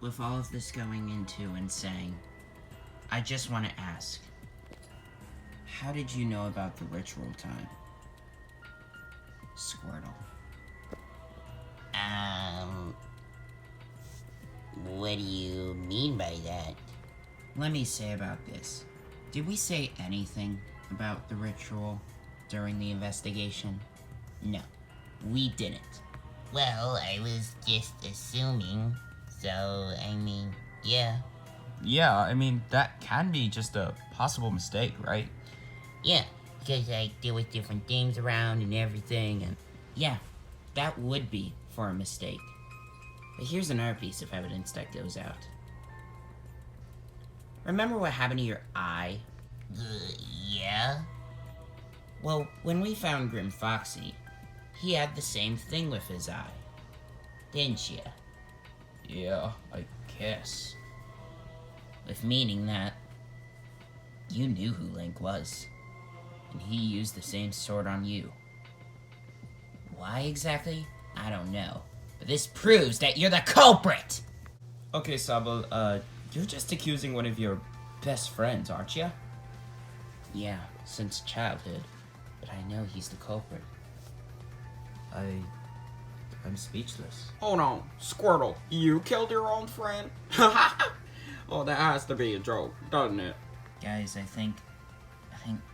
with all of this going into and saying, I just want to ask, how did you know about the ritual time? Squirtle. What do you mean by that? Let me say about this. Did we say anything about the ritual during the investigation? No, we didn't. Well, I was just assuming, so, I mean, yeah. Yeah, I mean, that can be just a possible mistake, right? Yeah, because I deal with different things around and everything, and... Yeah, that would be for a mistake. But here's another piece of evidence that goes out. Remember what happened to your eye? Yeah? Well, when we found Grim Foxy, he had the same thing with his eye. Didn't ya? Yeah, I guess. With meaning that you knew who Link was, and he used the same sword on you. Why exactly? I don't know. But this proves that you're the culprit! Okay, Sabo, you're just accusing one of your best friends, aren't you? Yeah, since childhood. But I know he's the culprit. I'm speechless. Hold on, Squirtle, you killed your own friend? Oh, that has to be a joke, doesn't it? Guys, I think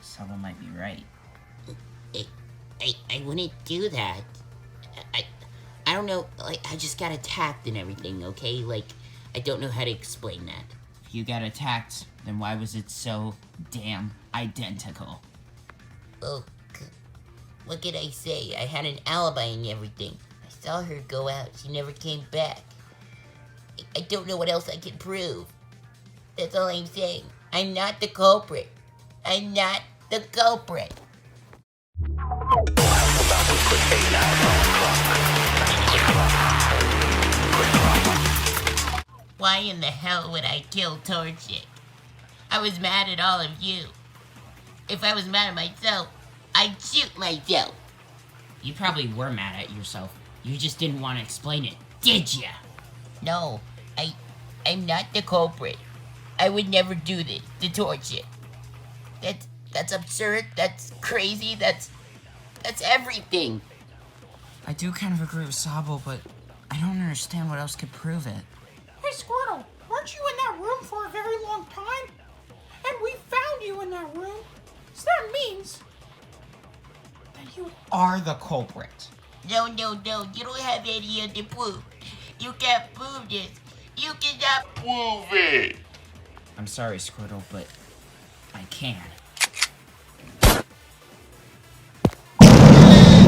Sabo might be right. I wouldn't do that. I don't know, like, I just got attacked and everything, okay? Like, I don't know how to explain that. If you got attacked, then why was it so damn identical? Oh, what could I say? I had an alibi and everything. I saw her go out. She never came back. I don't know what else I can prove. That's all I'm saying. I'm not the culprit. I'm not the culprit. Why in the hell would I kill Torchic? I was mad at all of you. If I was mad at myself, I'd shoot myself. You probably were mad at yourself. You just didn't want to explain it, did ya? No, I'm not the culprit. I would never do this to Torchic. That's absurd. That's crazy. That's everything. I do kind of agree with Sabo, but I don't understand what else could prove it. Hey, Squirtle, weren't you in that room for a very long time? And we found you in that room. So that means that you Are the culprit. No, you don't have any other proof. You can't prove this. You cannot prove it. I'm sorry, Squirtle, but I can.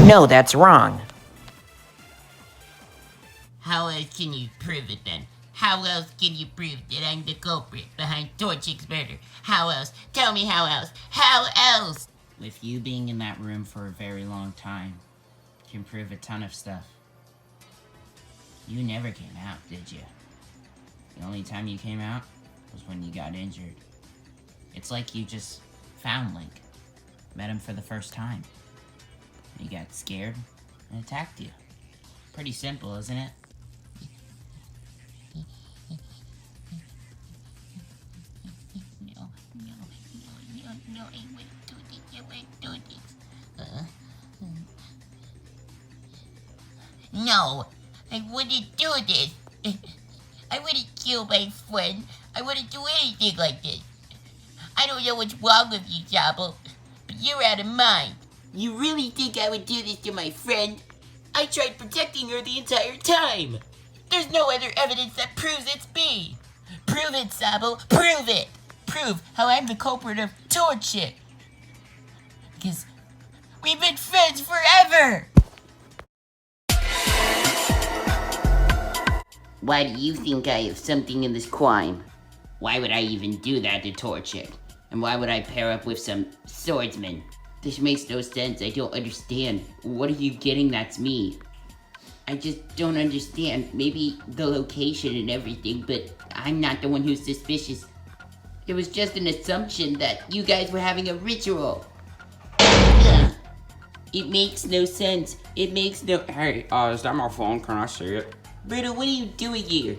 No, that's wrong. How else can you prove it then? How else can you prove that I'm the culprit behind Torchic's murder? How else? Tell me how else. How else? With you being in that room for a very long time, can prove a ton of stuff. You never came out, did you? The only time you came out was when you got injured. It's like you just found Link, met him for the first time. He got scared and attacked you. Pretty simple, isn't it? No, I wouldn't do this. I wouldn't do this. No, I wouldn't do this. I wouldn't kill my friend. I wouldn't do anything like this. I don't know what's wrong with you, Sabo, but you're out of mind. You really think I would do this to my friend? I tried protecting her the entire time. There's no other evidence that proves it's me. Prove it, Sabo. Prove it. Prove how I'm the culprit of Torchic. Because we've been friends forever. Why do you think I have something in this crime? Why would I even do that to Torchic? And why would I pair up with some swordsman? This makes no sense. I don't understand. What are you getting that's me? I just don't understand. Maybe the location and everything, but I'm not the one who's suspicious. It was just an assumption that you guys were having a ritual. Ugh. It makes no sense. It makes no... Hey, is that my phone? Can I see it? Bruto, what are you doing here?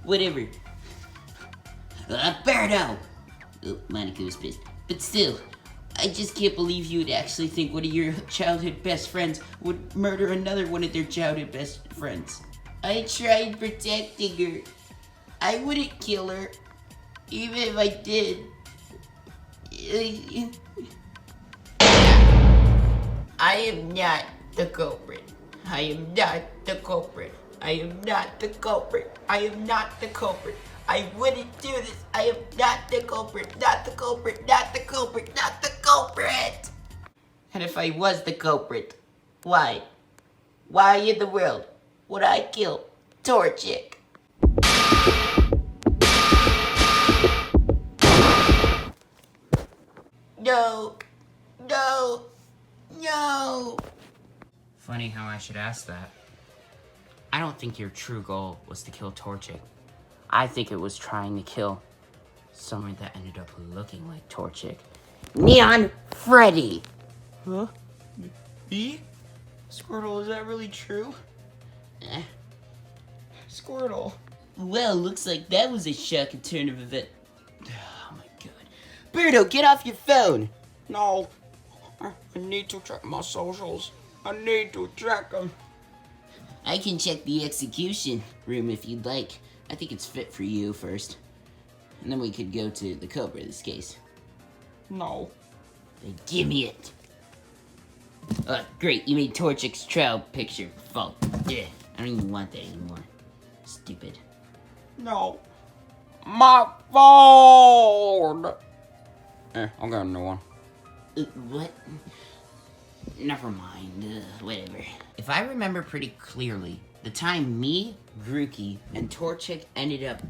Whatever. Birdo! Oh, Monica was pissed. But still, I just can't believe you would actually think one of your childhood best friends would murder another one of their childhood best friends. I tried protecting her. I wouldn't kill her, even if I did. I am not the culprit. I am not the culprit. I am not the culprit. I am not the culprit. I wouldn't do this. I am not the culprit. Not the culprit. Not the culprit. Not the culprit. And if I was the culprit, why? Why in the world would I kill Torchic? No. No. No. Funny how I should ask that. I don't think your true goal was to kill Torchic. I think it was trying to kill someone that ended up looking like Torchic. Neon Freddy! Huh? Me? Squirtle, is that really true? Squirtle. Well, looks like that was a shocking turn of event. Oh my god. Birdo, get off your phone! No. I need to check my socials. I need to check them. I can check the execution room if you'd like. I think it's fit for you first. And then we could go to the Cobra in this case. No. Then give me it. Great, you made Torchic's trial picture fault. Yeah, I don't even want that anymore. Stupid. No. My phone! I'll get a new one. What? Never mind, whatever. If I remember pretty clearly, the time me, Grookey, and Torchic ended up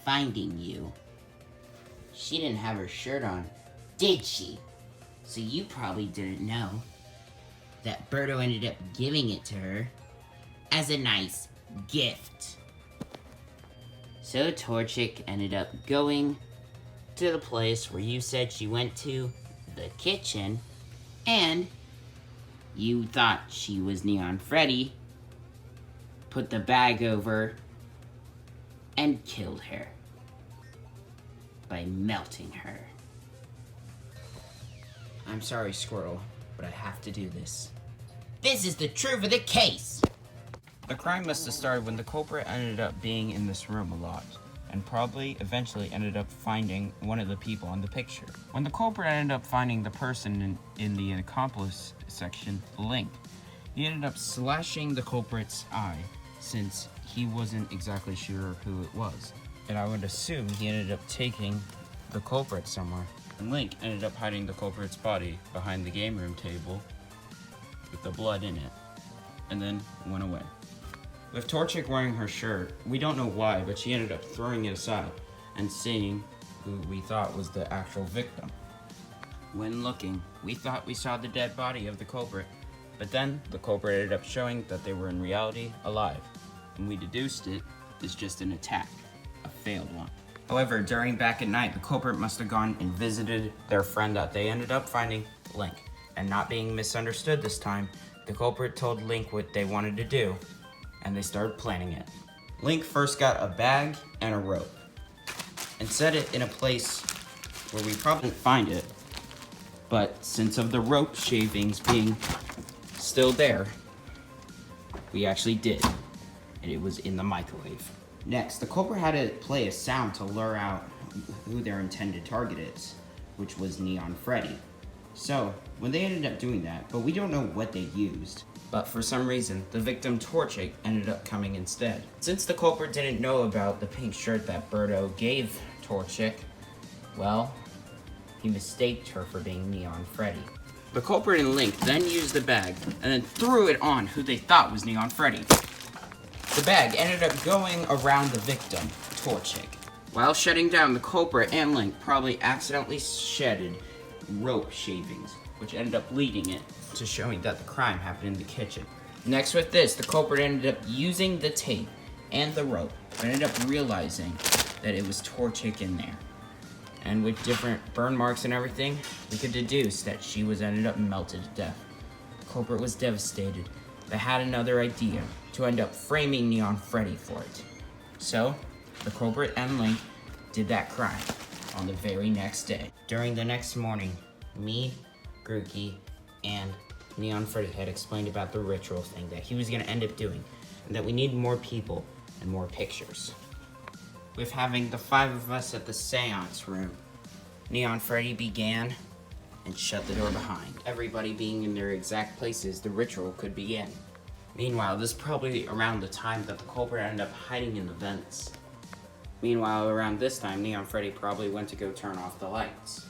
finding you, she didn't have her shirt on, did she? So you probably didn't know that Birdo ended up giving it to her as a nice gift. So Torchic ended up going to the place where you said she went to, the kitchen, and you thought she was Neon Freddy, put the bag over, and killed her by melting her. I'm sorry, Squirtle, but I have to do this. This is the truth of the case! The crime must have started when the culprit ended up being in this room a lot, and probably eventually ended up finding one of the people in the picture. When the culprit ended up finding the person in the accomplice section, Link, he ended up slashing the culprit's eye, since he wasn't exactly sure who it was. And I would assume he ended up taking the culprit somewhere. And Link ended up hiding the culprit's body behind the game room table with the blood in it, and then went away. With Torchic wearing her shirt, we don't know why, but she ended up throwing it aside and seeing who we thought was the actual victim. When looking, we thought we saw the dead body of the culprit, but then the culprit ended up showing that they were in reality alive, and we deduced it is just an attack, a failed one. However, during back at night, the culprit must have gone and visited their friend that they ended up finding, Link, and not being misunderstood this time, the culprit told Link what they wanted to do, and they started planning it. Link first got a bag and a rope, and set it in a place where we probably didn't find it, but since of the rope shavings being still there, we actually did, and it was in the microwave. Next, the culprit had to play a sound to lure out who their intended target is, which was Neon Freddy. So, when they ended up doing that, but we don't know what they used, but for some reason, the victim Torchic ended up coming instead. Since the culprit didn't know about the pink shirt that Birdo gave Torchic, well, he mistaked her for being Neon Freddy. The culprit and Link then used the bag and then threw it on who they thought was Neon Freddy. The bag ended up going around the victim, Torchic. While shutting down, the culprit and Link probably accidentally shedded rope shavings, which ended up leading it to showing that the crime happened in the kitchen. Next with this, the culprit ended up using the tape and the rope, but ended up realizing that it was Torchic in there. And with different burn marks and everything, we could deduce that she was ended up melted to death. The culprit was devastated, but had another idea to end up framing Neon Freddy for it. So, The culprit and Link did that crime on the very next day. During the next morning, me, Grookey, and Neon Freddy had explained about the ritual thing that he was going to end up doing, and that we need more people and more pictures. With having the 5 of us at the seance room, Neon Freddy began and shut the door behind. Everybody being in their exact places, the ritual could begin. Meanwhile, this is probably around the time that the culprit ended up hiding in the vents. Meanwhile, around this time, Neon Freddy probably went to go turn off the lights.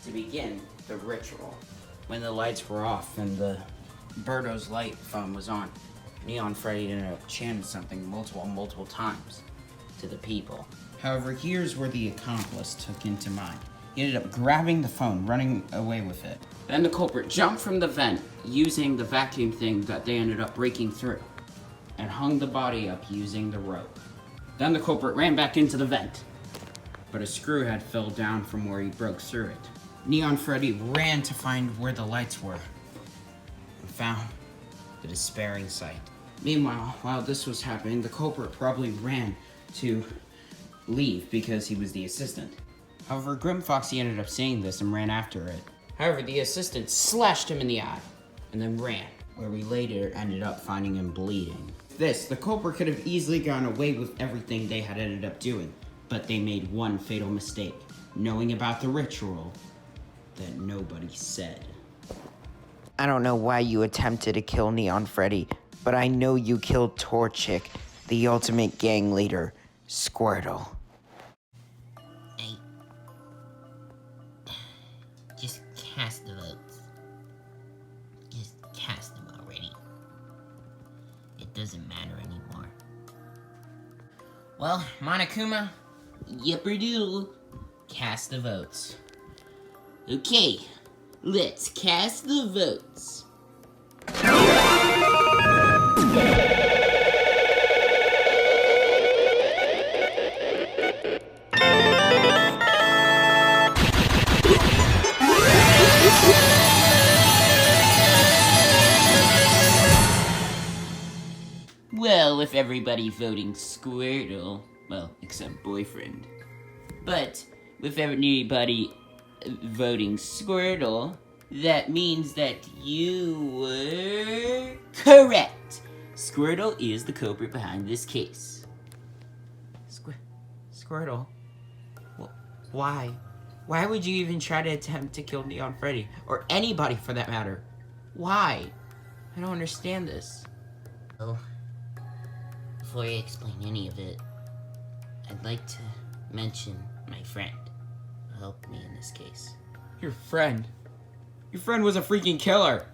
To begin the ritual, when the lights were off and the Birdo's light phone was on, Neon Freddy ended up chanting something multiple times to the people. However, here's where the accomplice took into mind. He ended up grabbing the phone, running away with it. Then the culprit jumped from the vent using the vacuum thing that they ended up breaking through, and hung the body up using the rope. Then the culprit ran back into the vent, but a screw had fell down from where he broke through it. Neon Freddy ran to find where the lights were, and found the despairing sight. Meanwhile, while this was happening, the culprit probably ran to leave because he was the assistant. However, Grim Foxy ended up seeing this and ran after it. However, the assistant slashed him in the eye, and then ran, where we later ended up finding him bleeding. This, the culprit could have easily gone away with everything they had ended up doing, but they made one fatal mistake, knowing about the ritual that nobody said. I don't know why you attempted to kill Neon Freddy, but I know you killed Torchic, the ultimate gang leader, Squirtle. Hey. Just cast the votes. Just cast them already. It doesn't matter anymore. Well, Monokuma, yipper-doodle, cast the votes. Okay, let's cast the votes. Well, with everybody voting Squirtle, well, except boyfriend. But with everybody voting Squirtle, that means that you were correct. Squirtle is the culprit behind this case. Squirtle? Why? Why would you even try to attempt to kill Neon Freddy? Or anybody for that matter? Why? I don't understand this. Well, before I explain any of it, I'd like to mention my friend who helped me in this case. Your friend? Your friend was a freaking killer.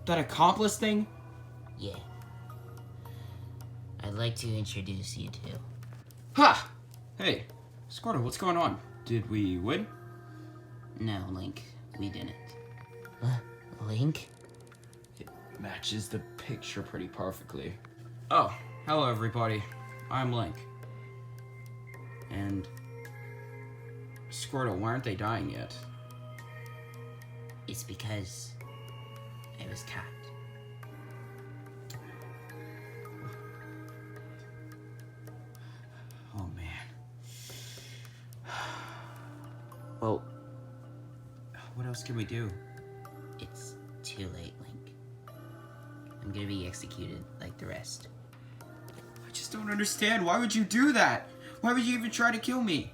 That accomplice thing? Yeah. I'd like to introduce you to. Ha! Hey, Squirtle, what's going on? Did we win? No, Link, we didn't. Link? It matches the picture pretty perfectly. Oh, hello everybody. I'm Link. And Squirtle, why aren't they dying yet? It's because I was caught. Oh man. Well, what else can we do? It's too late, Link. I'm gonna be executed like the rest. I just don't understand. Why would you do that? Why would you even try to kill me?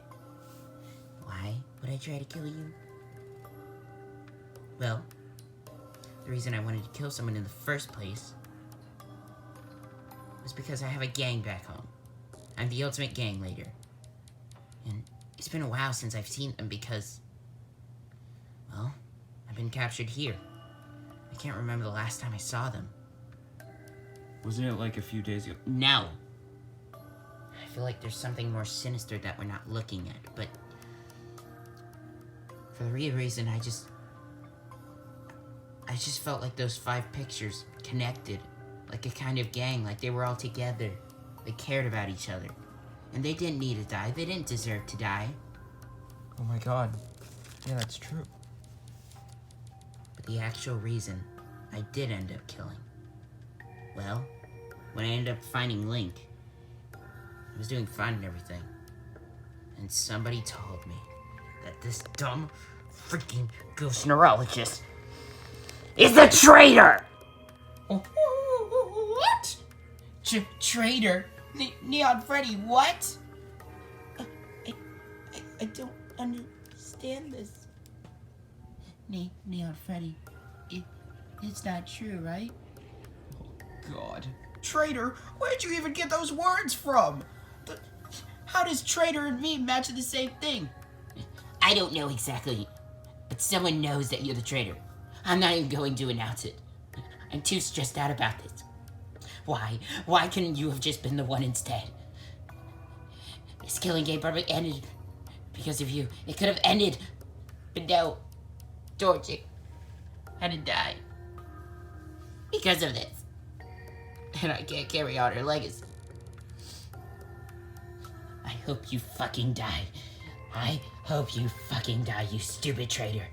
Why would I try to kill you? Well, the reason I wanted to kill someone in the first place was because I have a gang back home. I'm the ultimate gang leader. And it's been a while since I've seen them because, well, I've been captured here. I can't remember the last time I saw them. Wasn't it like a few days ago? No. I feel like there's something more sinister that we're not looking at, but for the real reason, I just felt like those 5 pictures connected, like a kind of gang, like they were all together. They cared about each other. And they didn't need to die. They didn't deserve to die. Oh my god. Yeah, that's true. But the actual reason I did end up killing, well, when I ended up finding Link, was doing fine and everything. And somebody told me that this dumb freaking ghost neurologist is a traitor! What? Traitor? Neon Freddy, what? I don't understand this. Neon Freddy, it's not true, right? God. Traitor? Where'd you even get those words from? How does traitor and me match the same thing? I don't know exactly, but someone knows that you're the traitor. I'm not even going to announce it. I'm too stressed out about this. Why couldn't you have just been the one instead? This killing game probably ended because of you. It could have ended, but no. Torchic had to die because of this. And I can't carry on her legacy. I hope you fucking die. I hope you fucking die, you stupid traitor.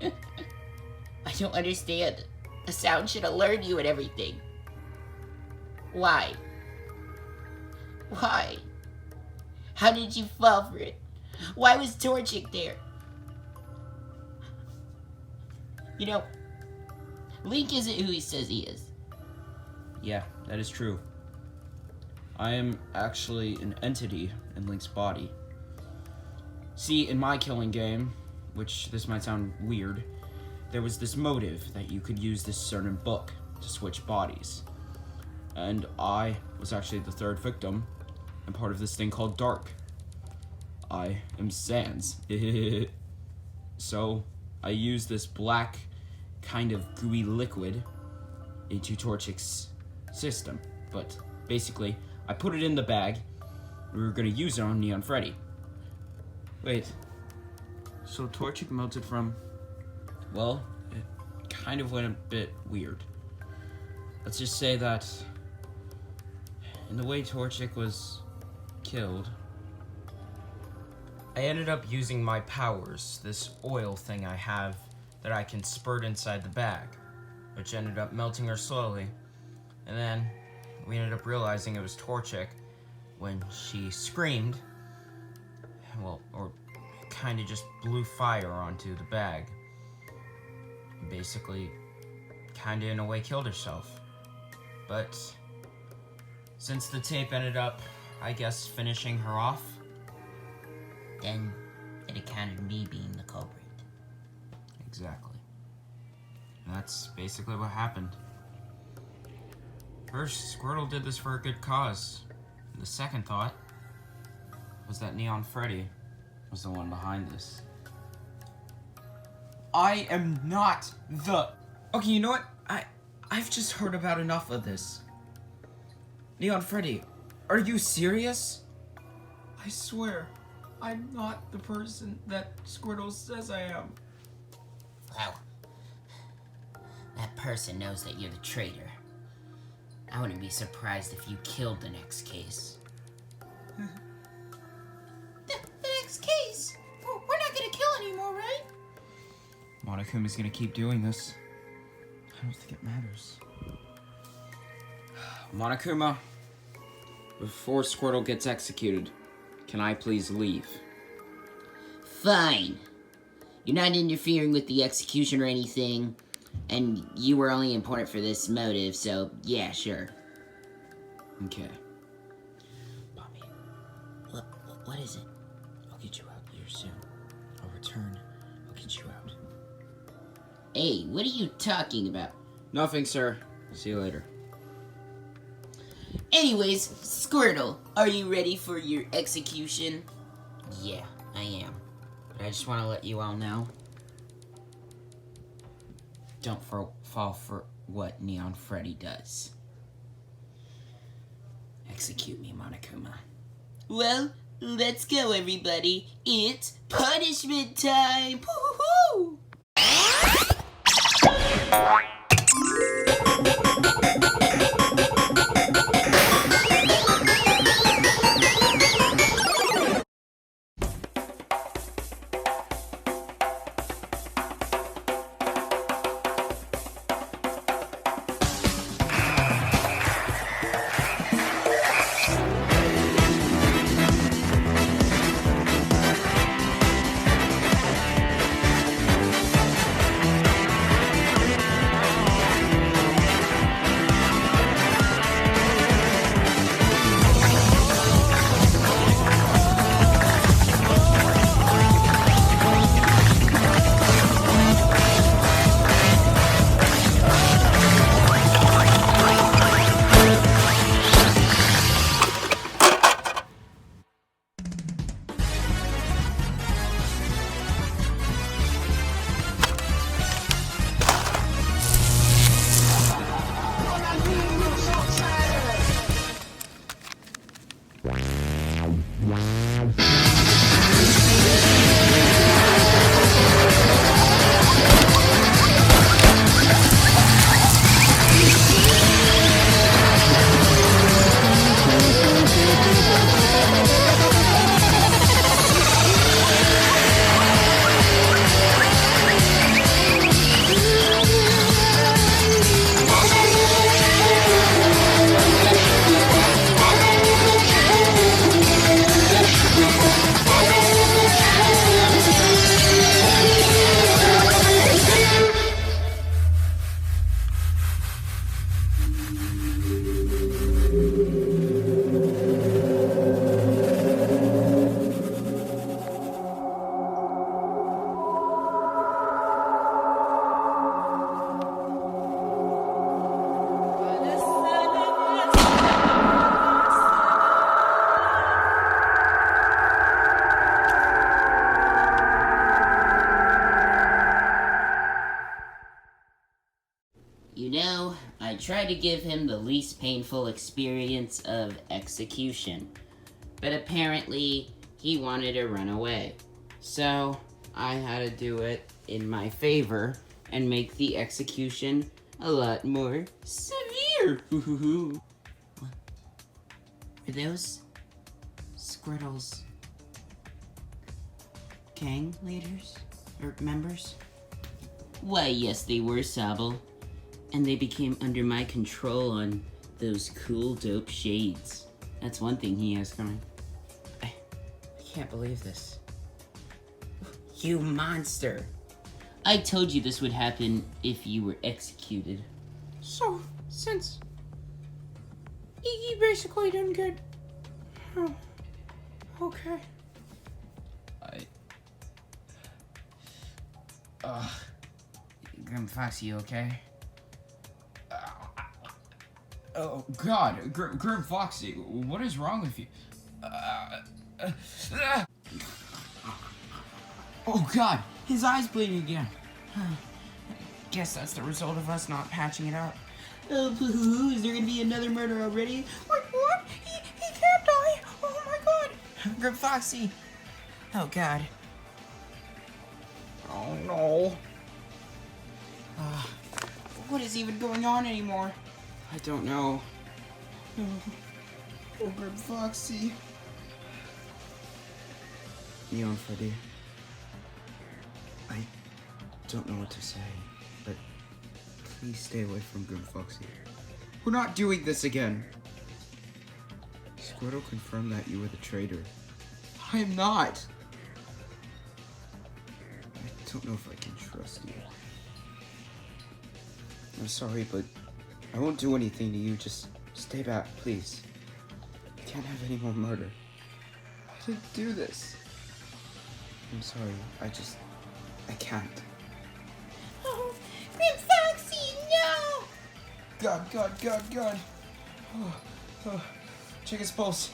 I don't understand. The sound should alert you and everything. Why? Why? How did you fall for it? Why was Torchic there? You know, Link isn't who he says he is. Yeah, that is true. I am actually an entity in Link's body. See, in my killing game, which this might sound weird, there was this motive that you could use this certain book to switch bodies. And I was actually the third victim and part of this thing called Dark. I am Sans. So, I used this black, kind of gooey liquid into Torchic's system. But basically, I put it in the bag. We were gonna use it on Neon Freddy. Wait. So Torchic melted from... Well, it kind of went a bit weird. Let's just say that in the way Torchic was killed, I ended up using my powers, this oil thing I have that I can spurt inside the bag, which ended up melting her slowly. And then we ended up realizing it was Torchic when she screamed, well, or kind of just blew fire onto the bag. Basically, kind of in a way killed herself. But since the tape ended up, I guess, finishing her off, Then it accounted me being the culprit. exactly. And that's basically what happened. First, Squirtle did this for a good cause. And the second thought was that Neon Freddy was the one behind this. I am not the... Okay, you know what? I've just heard about enough of this. Neon Freddy, are you serious? I swear, I'm not the person that Squirtle says I am. Well, that person knows that you're the traitor. I wouldn't be surprised if you killed the next case. The next case? We're not gonna kill anymore, right? Monokuma's gonna keep doing this. I don't think it matters. Monokuma, before Squirtle gets executed, can I please leave? Fine. You're not interfering with the execution or anything, and you were only important for this motive, so yeah, sure. Okay. Bobby, what is it? I'll get you out here soon. I'll return. I'll get you out. Hey, what are you talking about? Nothing, sir. See you later. Anyways, Squirtle, are you ready for your execution? Yeah, I am. But I just want to let you all know, don't fall for what Neon Freddy does. Execute me, Monokuma. Well, let's go, everybody. It's punishment time! Woo-hoo-hoo! You know, I tried to give him the least painful experience of execution, but apparently he wanted to run away. So I had to do it in my favor and make the execution a lot more severe. Were those Squirtle's gang leaders? Or members? Why, yes, they were, Sobble. And they became under my control on those cool, dope shades. That's one thing he has coming. I can't believe this. You monster! I told you this would happen if you were executed. So, since he basically didn't get... Oh, okay. Grim Fox, you okay? Oh, God. Grim Foxy, what is wrong with you? Oh, God. His eye's bleeding again. Guess that's the result of us not patching it up. Oh, boo-hoo, is there gonna be another murder already? Wait, what? He can't die! Oh my god! Grim Foxy! Oh, God. Oh no. What is even going on anymore? I don't know. Oh, Grim Foxy. Neon Freddy. I don't know what to say, but please stay away from Grim Foxy. We're not doing this again! Squirtle confirmed that you were the traitor. I am not! I don't know if I can trust you. I'm sorry, but I won't do anything to you. Just stay back, please. I can't have any more murder. I didn't do this. I'm sorry. I can't. Oh, Grim Foxy, no! God. Oh. Check his pulse.